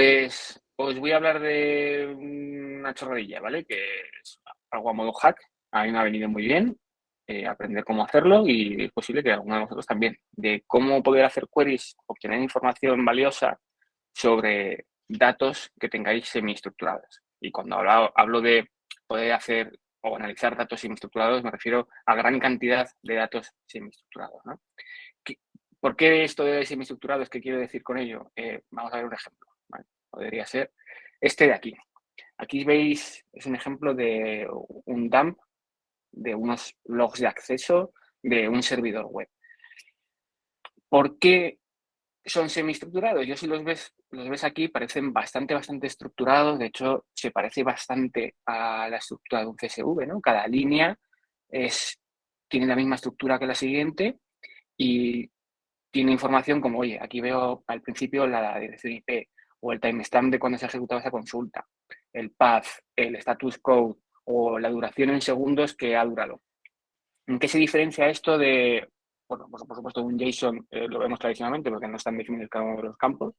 Pues os voy a hablar de una chorradilla, ¿vale? Que es algo a modo hack. A mí me ha venido muy bien aprender cómo hacerlo y es posible que alguno de vosotros también. De cómo poder hacer queries, obtener información valiosa sobre datos que tengáis semi-estructurados. Y cuando hablo de poder hacer o analizar datos semi-estructurados, me refiero a gran cantidad de datos semi-estructurados, ¿no? ¿Por qué esto de semi-estructurados? ¿Qué quiero decir con ello? Vamos a ver un ejemplo, ¿vale? Podría ser este de aquí. Aquí veis, es un ejemplo de un dump de unos logs de acceso de un servidor web. ¿Por qué son semiestructurados? Yo si los ves aquí, parecen bastante estructurados. De hecho, se parece bastante a la estructura de un CSV, ¿no? Cada línea tiene la misma estructura que la siguiente y tiene información como, oye, aquí veo al principio la dirección IP o el timestamp de cuando se ha ejecutado esa consulta, el path, el status code o la duración en segundos que ha durado. ¿En qué se diferencia esto de, bueno, por supuesto, un JSON, lo vemos tradicionalmente porque no están definidos cada uno de los campos,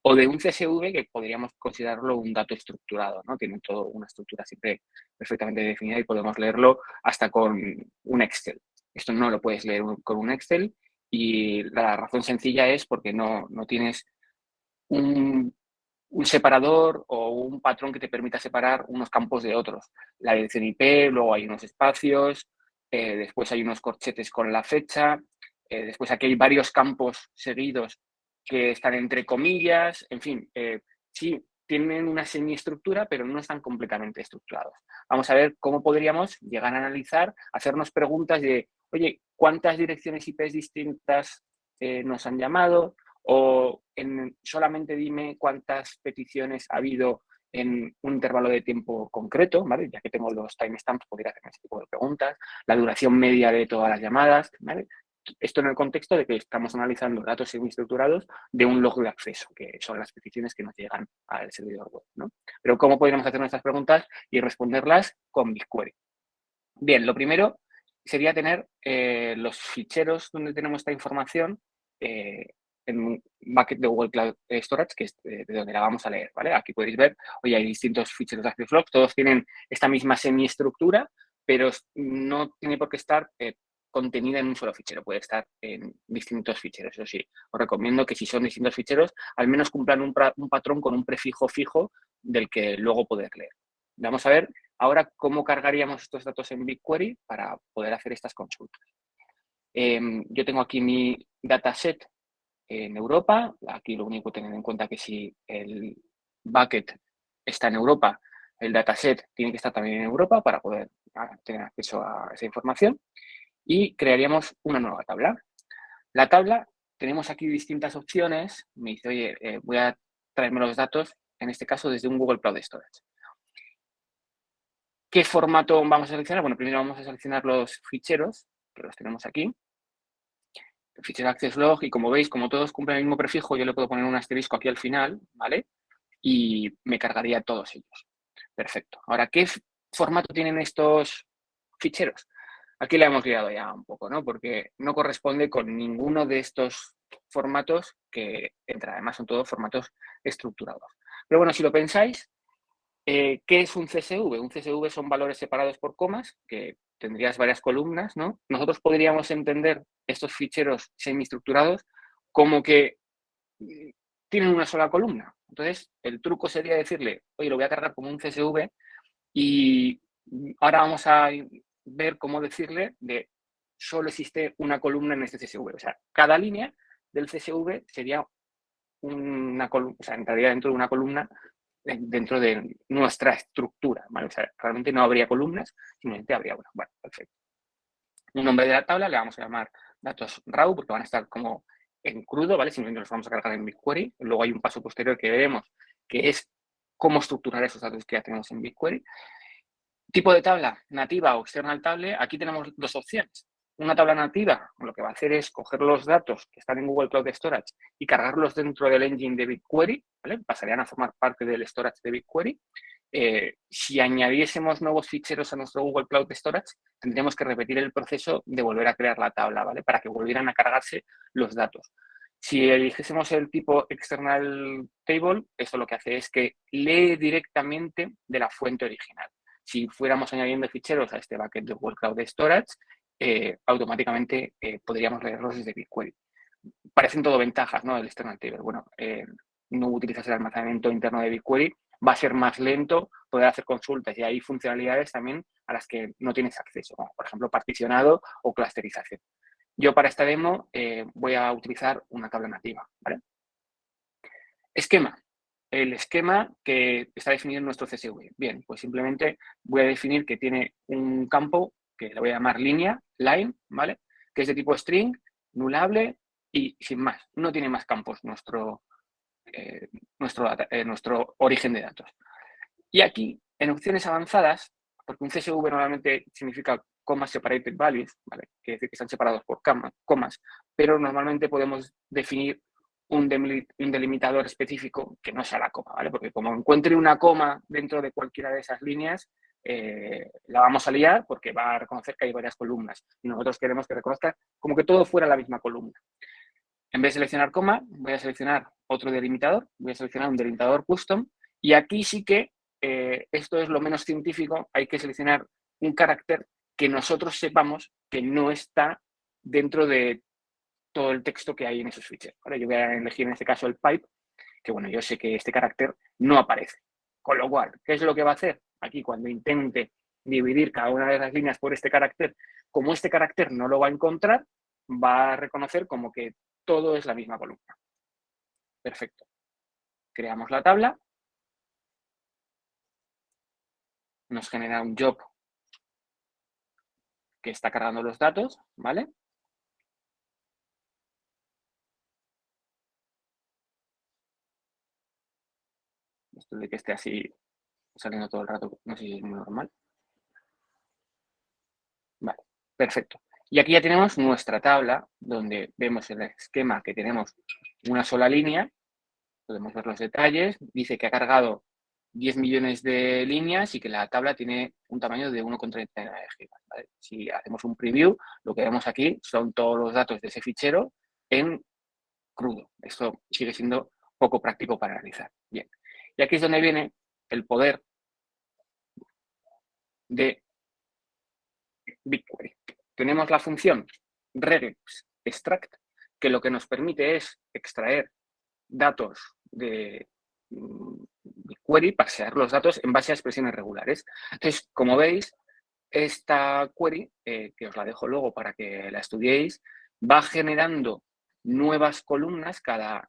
o de un CSV que podríamos considerarlo un dato estructurado, ¿no? Tiene toda una estructura siempre perfectamente definida y podemos leerlo hasta con un Excel. Esto no lo puedes leer con un Excel y la razón sencilla es porque no tienes un separador o un patrón que te permita separar unos campos de otros. La dirección IP, luego hay unos espacios, después hay unos corchetes con la fecha, después aquí hay varios campos seguidos que están entre comillas, en fin, sí tienen una semiestructura, pero no están completamente estructurados. Vamos a ver cómo podríamos llegar a analizar, hacernos preguntas de, oye, ¿cuántas direcciones IP distintas nos han llamado? O solamente dime cuántas peticiones ha habido en un intervalo de tiempo concreto, ¿vale? Ya que tengo los timestamps, podría hacerme ese tipo de preguntas, la duración media de todas las llamadas, ¿vale? Esto en el contexto de que estamos analizando datos semiestructurados de un log de acceso, que son las peticiones que nos llegan al servidor web, ¿no? Pero ¿cómo podríamos hacer nuestras preguntas y responderlas con BigQuery? Bien, lo primero sería tener los ficheros donde tenemos esta información en un bucket de Google Cloud Storage, que es de donde la vamos a leer, ¿vale? Aquí podéis ver, oye, hay distintos ficheros de Access Logs, todos tienen esta misma semiestructura, pero no tiene por qué estar contenida en un solo fichero, puede estar en distintos ficheros. Eso sí, os recomiendo que si son distintos ficheros, al menos cumplan un patrón con un prefijo fijo del que luego poder leer. Vamos a ver ahora cómo cargaríamos estos datos en BigQuery para poder hacer estas consultas. Yo tengo aquí mi dataset en Europa. Aquí lo único que tener en cuenta que si el bucket está en Europa, el dataset tiene que estar también en Europa para poder tener acceso a esa información. Y crearíamos una nueva tabla. La tabla, tenemos aquí distintas opciones. Me dice, oye, voy a traerme los datos, en este caso desde un Google Cloud Storage. ¿Qué formato vamos a seleccionar? Bueno, primero vamos a seleccionar los ficheros, que los tenemos aquí. El fichero access log, y como veis, como todos cumplen el mismo prefijo, yo le puedo poner un asterisco aquí al final, ¿vale? Y me cargaría todos ellos. Perfecto. Ahora, ¿qué formato tienen estos ficheros? Aquí la hemos liado ya un poco, ¿no? Porque no corresponde con ninguno de estos formatos que entra. Además, son todos formatos estructurados. Pero bueno, si lo pensáis, ¿qué es un CSV? Un CSV son valores separados por comas, que tendrías varias columnas, ¿no? Nosotros podríamos entender estos ficheros semiestructurados como que tienen una sola columna. Entonces, el truco sería decirle, oye, lo voy a cargar como un CSV y ahora vamos a ver cómo decirle de solo existe una columna en este CSV. O sea, cada línea del CSV sería una columna, o sea, entraría dentro de una columna dentro de nuestra estructura, ¿vale? O sea, realmente no habría columnas, simplemente habría una. Bueno, perfecto. Un nombre de la tabla le vamos a llamar datos raw porque van a estar como en crudo, ¿vale? Simplemente los vamos a cargar en BigQuery. Luego hay un paso posterior que veremos, que es cómo estructurar esos datos que ya tenemos en BigQuery. Tipo de tabla, nativa o external table. Aquí tenemos dos opciones. Una tabla nativa, lo que va a hacer es coger los datos que están en Google Cloud Storage y cargarlos dentro del engine de BigQuery, ¿vale? Pasarían a formar parte del storage de BigQuery. Si añadiésemos nuevos ficheros a nuestro Google Cloud Storage, tendríamos que repetir el proceso de volver a crear la tabla, ¿vale? Para que volvieran a cargarse los datos. Si eligiésemos el tipo external table, esto lo que hace es que lee directamente de la fuente original. Si fuéramos añadiendo ficheros a este bucket de Google Cloud Storage, automáticamente podríamos leerlos desde BigQuery. Parecen todo ventajas, ¿no? El external table. Bueno, no utilizas el almacenamiento interno de BigQuery, va a ser más lento, poder hacer consultas y hay funcionalidades también a las que no tienes acceso, como por ejemplo particionado o clusterización. Yo para esta demo voy a utilizar una tabla nativa, ¿vale? Esquema. El esquema que está definido en nuestro CSV. Bien, pues simplemente voy a definir que tiene un campo que le voy a llamar línea, line, ¿vale? Que es de tipo string, nullable y sin más. No tiene más campos nuestro origen de datos. Y aquí, en opciones avanzadas, porque un CSV normalmente significa comma separated values, ¿vale? Quiere decir que están separados por comas, pero normalmente podemos definir un delimitador específico que no sea la coma, ¿vale? Porque como encuentre una coma dentro de cualquiera de esas líneas, la vamos a liar porque va a reconocer que hay varias columnas y nosotros queremos que reconozca como que todo fuera la misma columna. En vez de seleccionar coma, voy a seleccionar otro delimitador, voy a seleccionar un delimitador custom y aquí sí que esto es lo menos científico, hay que seleccionar un carácter que nosotros sepamos que no está dentro de todo el texto que hay en esos ficheros. ¿Vale? Yo voy a elegir en este caso el pipe, que bueno, yo sé que este carácter no aparece. Con lo cual, ¿qué es lo que va a hacer? Aquí cuando intente dividir cada una de las líneas por este carácter, como este carácter no lo va a encontrar, va a reconocer como que todo es la misma columna. Perfecto. Creamos la tabla. Nos genera un job que está cargando los datos, ¿vale? Esto de que esté así saliendo todo el rato, no sé si es muy normal. Vale, perfecto. Y aquí ya tenemos nuestra tabla donde vemos el esquema que tenemos una sola línea. Podemos ver los detalles. Dice que ha cargado 10 millones de líneas y que la tabla tiene un tamaño de 1,39 gigas. ¿Vale? Si hacemos un preview, lo que vemos aquí son todos los datos de ese fichero en crudo. Esto sigue siendo poco práctico para analizar. Bien. Y aquí es donde viene el poder de BigQuery. Tenemos la función regex extract, que lo que nos permite es extraer datos de BigQuery, pasear los datos en base a expresiones regulares. Entonces, como veis, esta query, que os la dejo luego para que la estudiéis, va generando nuevas columnas, cada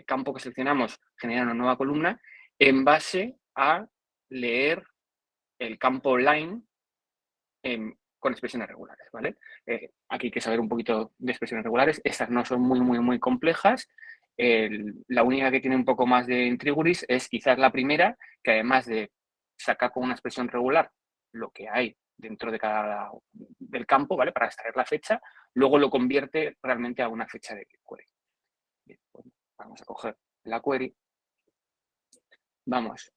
campo que seleccionamos genera una nueva columna en base a leer el campo line con expresiones regulares, ¿vale? Aquí hay que saber un poquito de expresiones regulares. Estas no son muy complejas. La única que tiene un poco más de intriguris es quizás la primera, que además de sacar con una expresión regular lo que hay dentro de del campo, ¿vale? Para extraer la fecha, luego lo convierte realmente a una fecha de query. Bien, pues vamos a coger la query. Vamos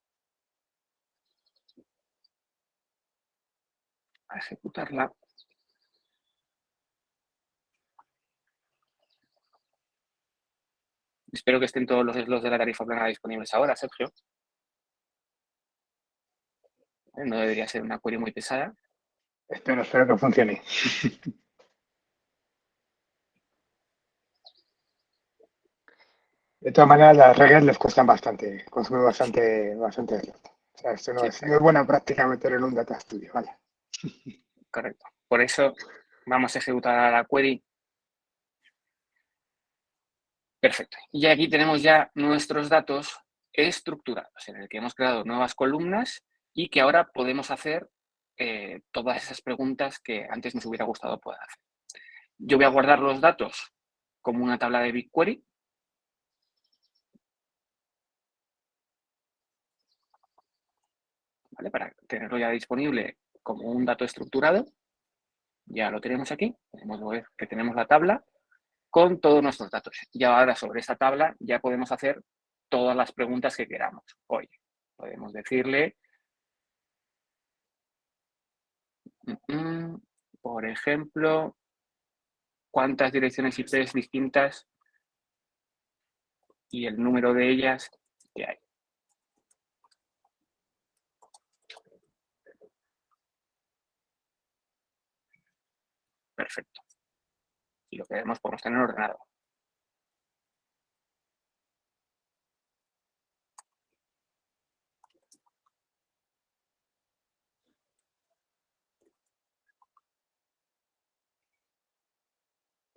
a ejecutarla. Espero que estén todos los slots de la tarifa plana disponibles ahora, Sergio. No debería ser una query muy pesada. Espero que funcione. De todas maneras, las reglas les cuestan bastante, consumen bastante slot. O sea, esto no, Sí, es, no es buena práctica meterlo en un data studio, vale. correcto. Por eso vamos a ejecutar la query. Perfecto. Y aquí tenemos ya nuestros datos estructurados, en el que hemos creado nuevas columnas y que ahora podemos hacer todas esas preguntas que antes nos hubiera gustado poder hacer. Yo voy a guardar los datos como una tabla de BigQuery. ¿Vale? Para tenerlo ya disponible como un dato estructurado. Ya lo tenemos aquí. Podemos ver que tenemos la tabla con todos nuestros datos. Y ahora sobre esa tabla ya podemos hacer todas las preguntas que queramos. Oye, podemos decirle, por ejemplo, cuántas direcciones IP distintas y el número de ellas que hay. Perfecto. Y lo queremos podemos tener ordenado.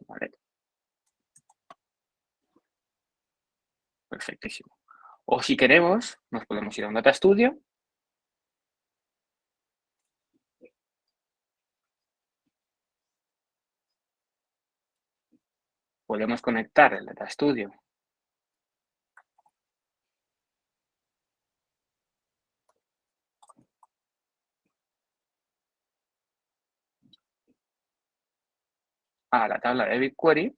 ¿Vale? Perfectísimo. O si queremos, nos podemos ir a un Data Studio. Podemos conectar el Data Studio a la tabla de BigQuery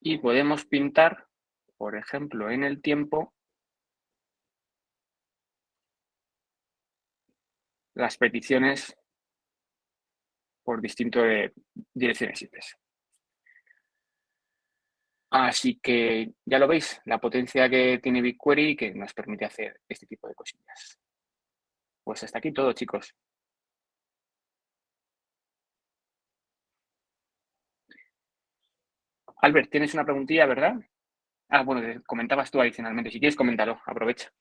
y podemos pintar, por ejemplo, en el tiempo, las peticiones por distintas direcciones IP. Así que ya lo veis, la potencia que tiene BigQuery que nos permite hacer este tipo de cosillas. Pues hasta aquí todo, chicos. Albert, tienes una preguntilla, ¿verdad? Ah, bueno, comentabas tú adicionalmente. Si quieres, coméntalo, aprovecha.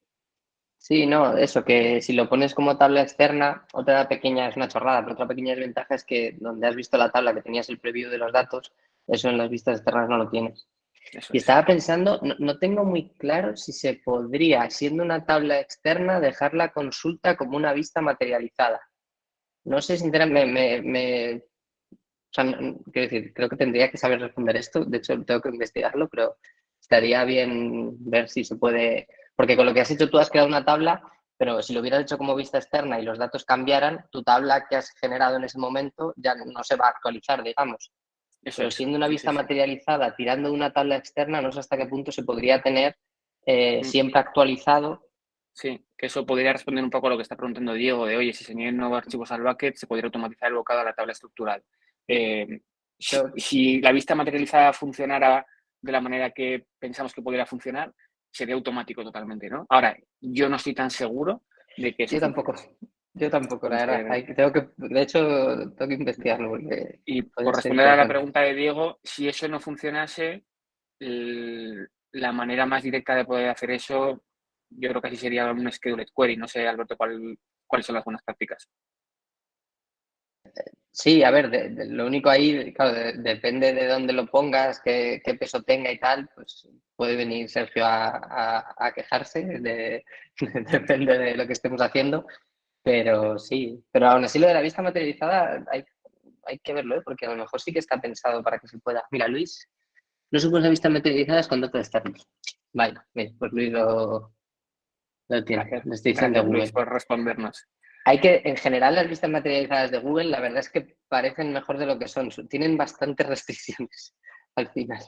Sí, no, eso, que si lo pones como tabla externa, otra pequeña, es una chorrada, pero otra pequeña desventaja es que donde has visto la tabla que tenías el preview de los datos, eso en las vistas externas no lo tienes. Eso Y es. estaba pensando, no tengo muy claro si se podría, siendo una tabla externa, dejar la consulta como una vista materializada. No sé, sinceramente, o sea, quiero decir, creo que tendría que saber responder esto. De hecho, tengo que investigarlo, pero estaría bien ver si se puede. Porque con lo que has hecho tú has creado una tabla, pero si lo hubieras hecho como vista externa y los datos cambiaran, tu tabla que has generado en ese momento ya no se va a actualizar, digamos. Eso Pero es. siendo una Sí, sí, vista sí. materializada, tirando de una tabla externa, no sé hasta qué punto se podría tener Mm. siempre actualizado. Sí, que eso podría responder un poco a lo que está preguntando Diego, de oye, si se añaden nuevos archivos al bucket, se podría automatizar el bocado a la tabla estructural. Si la vista materializada funcionara de la manera que pensamos que podría funcionar, sería automático totalmente, ¿no? Ahora, yo no estoy tan seguro de que eso Yo tampoco, funcione. yo tampoco, la verdad. Entonces, De hecho, tengo que investigarlo porque y puede por ser responder a la interesante. pregunta de Diego, si eso no funcionase, la manera más directa de poder hacer eso, yo creo que así sería un scheduled query. No sé, Alberto, cuáles son las buenas prácticas. Sí, a ver, lo único ahí, claro, depende de dónde lo pongas, qué peso tenga y tal, pues puede venir Sergio a quejarse, depende de lo que estemos haciendo, pero sí, pero aún así lo de la vista materializada hay que verlo, ¿eh? Porque a lo mejor sí que está pensado para que se pueda. Mira, Luis, no se puede vista materializada con datos externos. Vale, mira, pues Luis lo tiene, Gracias, lo estoy diciendo gracias de Luis Google. por respondernos. Hay que, en general, las vistas materializadas de Google, la verdad es que parecen mejor de lo que son. Tienen bastantes restricciones al final.